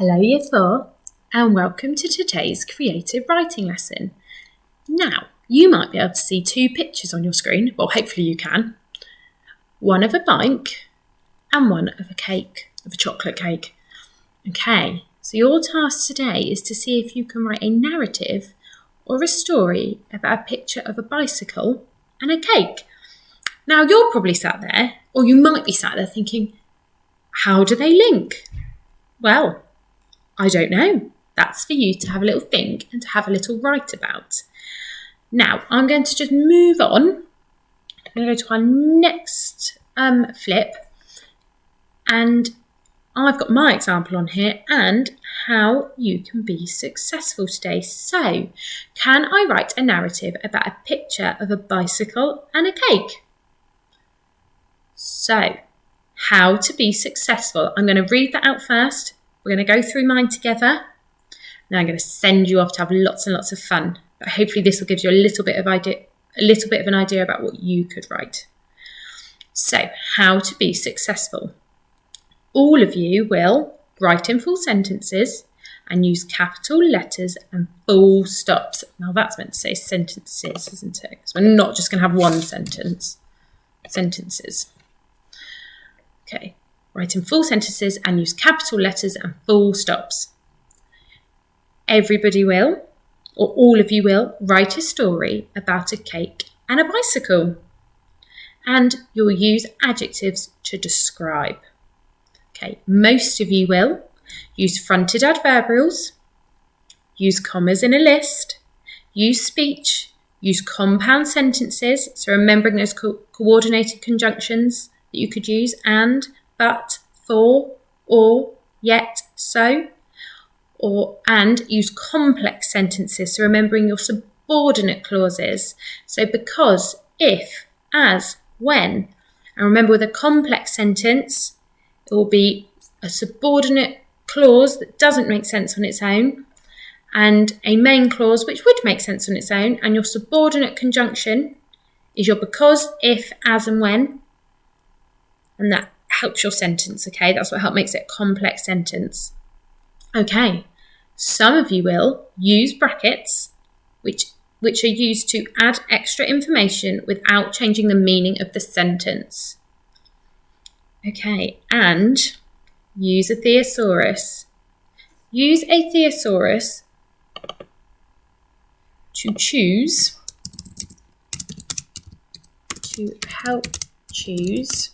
Hello Year 4 and welcome to today's creative writing lesson. Now, you might be able to see two pictures on your screen, well hopefully you can. One of a bike and one of a cake, of a chocolate cake. Okay, so your task today is to see if you can write a narrative or a story about a picture of a bicycle and a cake. Now you're probably sat there, or you might be sat there thinking, how do they link? Well, I don't know. That's for you to have a little think and to have a little write about. Now, I'm going to just move on. I'm going to go to our next flip. And I've got my example on here and how you can be successful today. So, can I write a narrative about a picture of a bicycle and a cake? So, how to be successful. I'm going to read that out first. We're going to go through mine together. Now I'm going to send you off to have lots and lots of fun. But hopefully this will give you a little bit of an idea about what you could write. So, how to be successful. All of you will write in full sentences and use capital letters and full stops. Now that's meant to say sentences, isn't it? Because we're not just going to have one sentence. Sentences. Okay. Write in full sentences and use capital letters and full stops. Everybody will, or all of you will, write a story about a cake and a bicycle. And you'll use adjectives to describe. Okay, most of you will use fronted adverbials, use commas in a list, use speech, use compound sentences, so remembering those coordinated conjunctions that you could use, and, but, for, or, yet, so, and use complex sentences, so remembering your subordinate clauses. So because, if, as, when. And remember with a complex sentence, it will be a subordinate clause that doesn't make sense on its own, and a main clause which would make sense on its own, and your subordinate conjunction is your because, if, as, and when. And that helps your sentence, okay? That's what makes it a complex sentence. Okay, some of you will use brackets, which are used to add extra information without changing the meaning of the sentence. Okay, and use a thesaurus. Use a thesaurus to help choose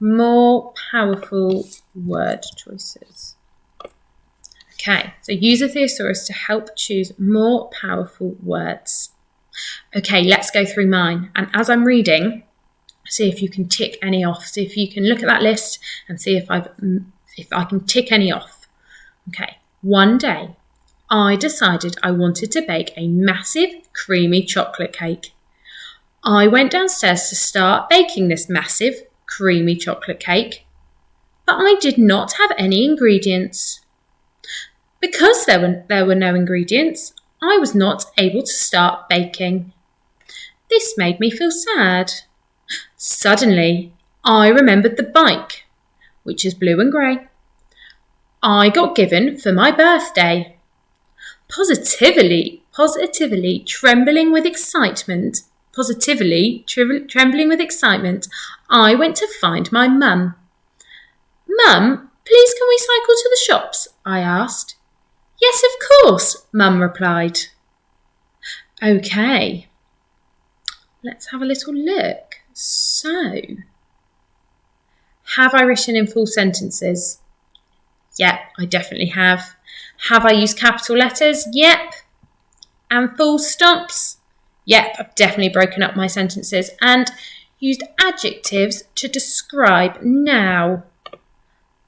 more powerful word choices. Okay, so use a thesaurus to help choose more powerful words. Okay, let's go through mine. And as I'm reading, see if you can tick any off. See if you can look at that list and see if I can tick any off. Okay, one day I decided I wanted to bake a massive creamy chocolate cake. I went downstairs to start baking this massive creamy chocolate cake, but I did not have any ingredients. Because there were no ingredients, I was not able to start baking. This made me feel sad. Suddenly, I remembered the bike, which is blue and grey. I got given for my birthday. Positively trembling with excitement, I went to find my mum. Mum, please can we cycle to the shops? I asked. Yes, of course, Mum replied. Okay, let's have a little look. So, have I written in full sentences? Yep, I definitely have. Have I used capital letters? Yep. And full stops? Yep, I've definitely broken up my sentences and used adjectives to describe. Now, I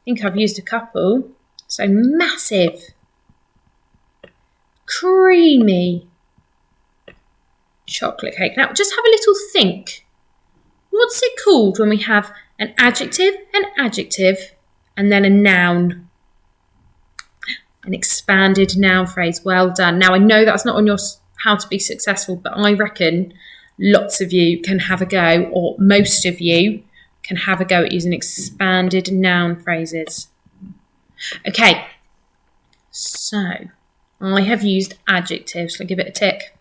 think I've used a couple. So massive, creamy, chocolate cake. Now, just have a little think. What's it called when we have an adjective, and then a noun? An expanded noun phrase. Well done. Now, I know that's not on your how to be successful, but I reckon lots of you can have a go, or most of you can have a go at using expanded noun phrases. Okay, so I have used adjectives. I'll give it a tick.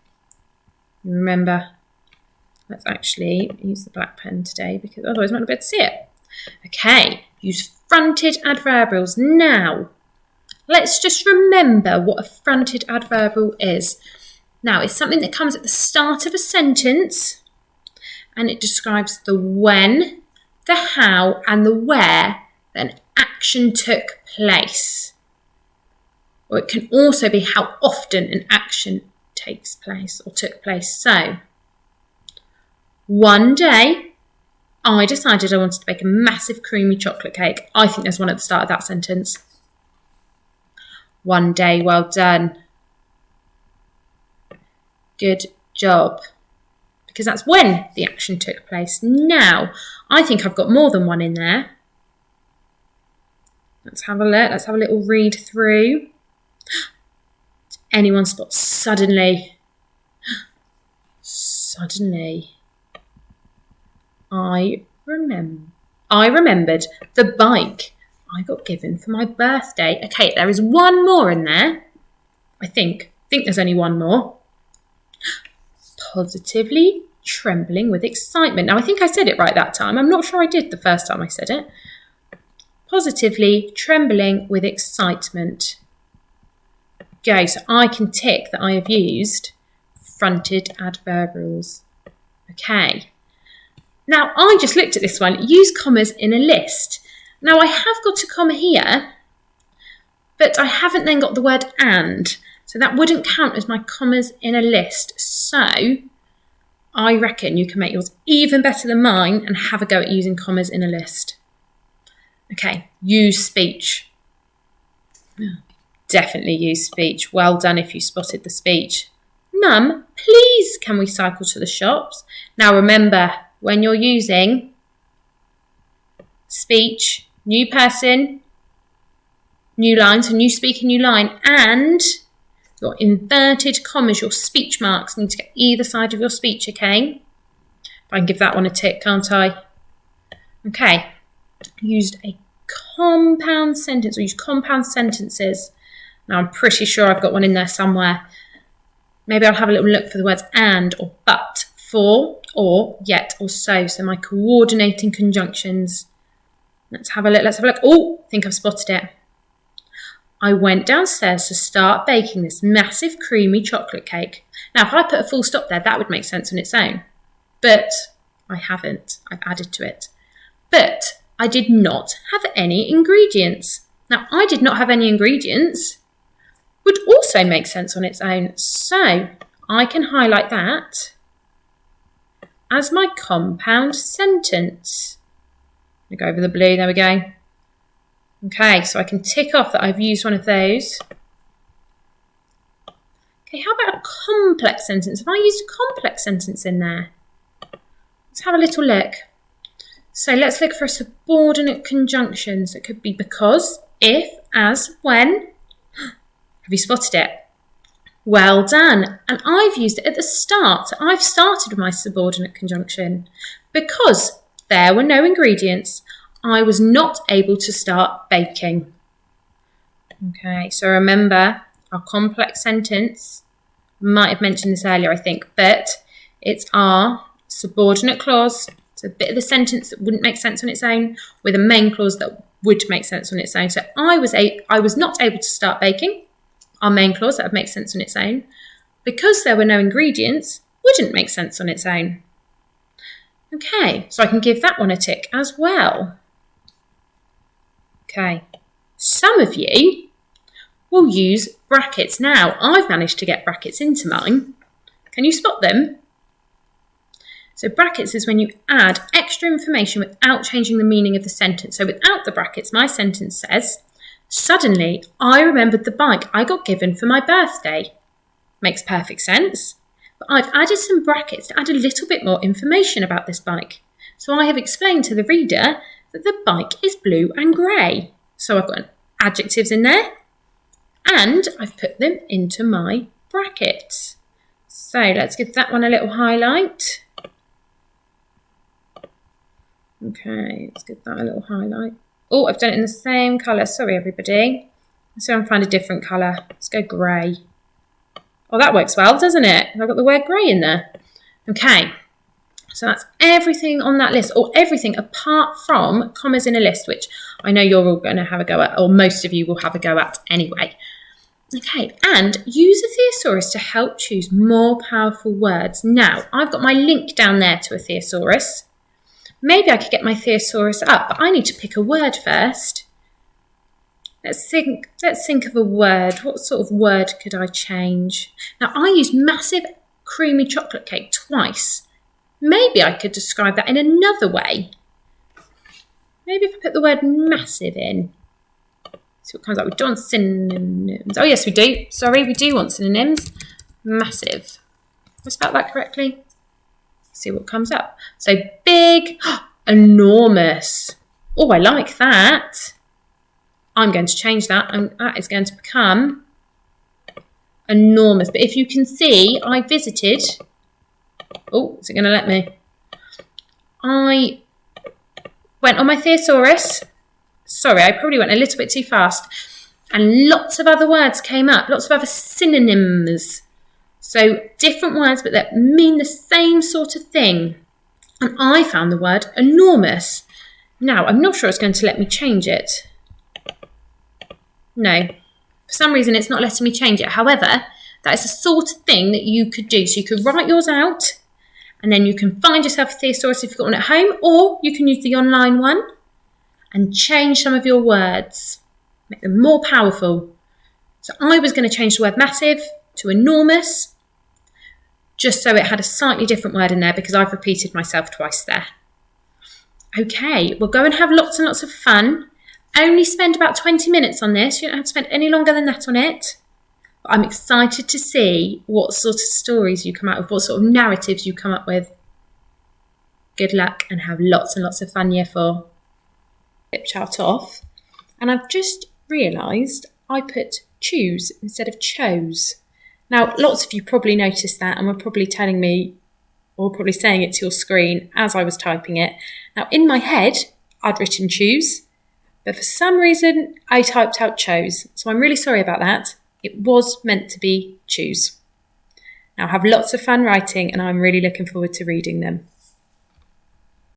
Remember, let's actually use the black pen today because otherwise I might not be able to see it. Okay, use fronted adverbials. Now, let's just remember what a fronted adverbial is. Now, it's something that comes at the start of a sentence and it describes the when, the how and the where that an action took place. Or it can also be how often an action takes place or took place. So, one day, I decided I wanted to bake a massive creamy chocolate cake. I think there's one at the start of that sentence. One day, well done. Good job. Because that's when the action took place. Now, I think I've got more than one in there. Let's have a look. Let's have a little read through. Does anyone spot suddenly? Suddenly. I remembered the bike I got given for my birthday. Okay, there is one more in there. I think there's only one more. Positively trembling with excitement. Now, I think I said it right that time. I'm not sure I did the first time I said it. Positively trembling with excitement. Okay, so I can tick that I have used fronted adverbials. Okay. Now, I just looked at this one. Use commas in a list. Now, I have got a comma here, but I haven't then got the word and. So that wouldn't count as my commas in a list. So I reckon you can make yours even better than mine and have a go at using commas in a list. Okay, use speech. Definitely use speech. Well done if you spotted the speech. Mum, please can we cycle to the shops? Now remember, when you're using speech, new person, new line, so new speaker, new line, and your inverted commas, your speech marks need to get either side of your speech, okay? I can give that one a tick, can't I? Okay, used a compound sentence, or use compound sentences. Now I'm pretty sure I've got one in there somewhere. Maybe I'll have a little look for the words and or but, for or yet or so. So my coordinating conjunctions. Let's have a look. Oh, I think I've spotted it. I went downstairs to start baking this massive creamy chocolate cake. Now, if I put a full stop there, that would make sense on its own. But I haven't. I've added to it. But I did not have any ingredients. Now, I did not have any ingredients would also make sense on its own. So I can highlight that as my compound sentence. I'll go over the blue, there we go. Okay, so I can tick off that I've used one of those. Okay, how about a complex sentence? Have I used a complex sentence in there? Let's have a little look. So let's look for subordinate conjunctions. It could be because, if, as, when. Have you spotted it? Well done. And I've used it at the start. So I've started with my subordinate conjunction. Because there were no ingredients, I was not able to start baking. Okay, so remember our complex sentence. Might have mentioned this earlier, I think, but it's our subordinate clause. It's a bit of the sentence that wouldn't make sense on its own with a main clause that would make sense on its own. So I was not able to start baking. Our main clause that would make sense on its own. Because there were no ingredients, wouldn't make sense on its own. Okay, so I can give that one a tick as well. Okay, some of you will use brackets. Now, I've managed to get brackets into mine. Can you spot them? So brackets is when you add extra information without changing the meaning of the sentence. So without the brackets, my sentence says, suddenly, I remembered the bike I got given for my birthday. Makes perfect sense. But I've added some brackets to add a little bit more information about this bike. So I have explained to the reader that the bike is blue and grey. So I've got adjectives in there and I've put them into my brackets. So let's give that one a little highlight. Okay, let's give that a little highlight. Oh, I've done it in the same colour. Sorry, everybody. Let's see if I can find a different colour. Let's go grey. Oh, that works well, doesn't it? I've got the word grey in there. Okay. So that's everything on that list, or everything apart from commas in a list, which I know you're all going to have a go at, or most of you will have a go at anyway. Okay, and use a thesaurus to help choose more powerful words. Now, I've got my link down there to a thesaurus. Maybe I could get my thesaurus up, but I need to pick a word first. Let's think of a word. What sort of word could I change? Now, I used massive creamy chocolate cake twice. Maybe I could describe that in another way. Maybe if I put the word massive in. See what comes up. We don't want synonyms. Oh, yes, we do. Sorry, we do want synonyms. Massive. Have I spelled that correctly? See what comes up. So big, enormous. Oh, I like that. I'm going to change that, and that is going to become enormous. But if you can see, I visited... Oh, is it going to let me? I went on my thesaurus. Sorry, I probably went a little bit too fast. And lots of other words came up, lots of other synonyms. So different words, but that mean the same sort of thing. And I found the word enormous. Now, I'm not sure it's going to let me change it. No. For some reason, it's not letting me change it. However, that is the sort of thing that you could do. So you could write yours out, and then you can find yourself a thesaurus if you've got one at home, or you can use the online one and change some of your words, make them more powerful. So I was going to change the word massive to enormous, just so it had a slightly different word in there because I've repeated myself twice there. Okay, we'll go and have lots and lots of fun. Only spend about 20 minutes on this. You don't have to spend any longer than that on it. But I'm excited to see what sort of stories you come up with, what sort of narratives you come up with. Good luck and have lots and lots of fun, Year 4. Flip chart off. And I've just realised I put choose instead of chose. Now, lots of you probably noticed that and were probably telling me, or probably saying it to your screen as I was typing it. Now, in my head, I'd written choose, but for some reason, I typed out chose. So I'm really sorry about that. It was meant to be choose. Now, have lots of fun writing, and I'm really looking forward to reading them.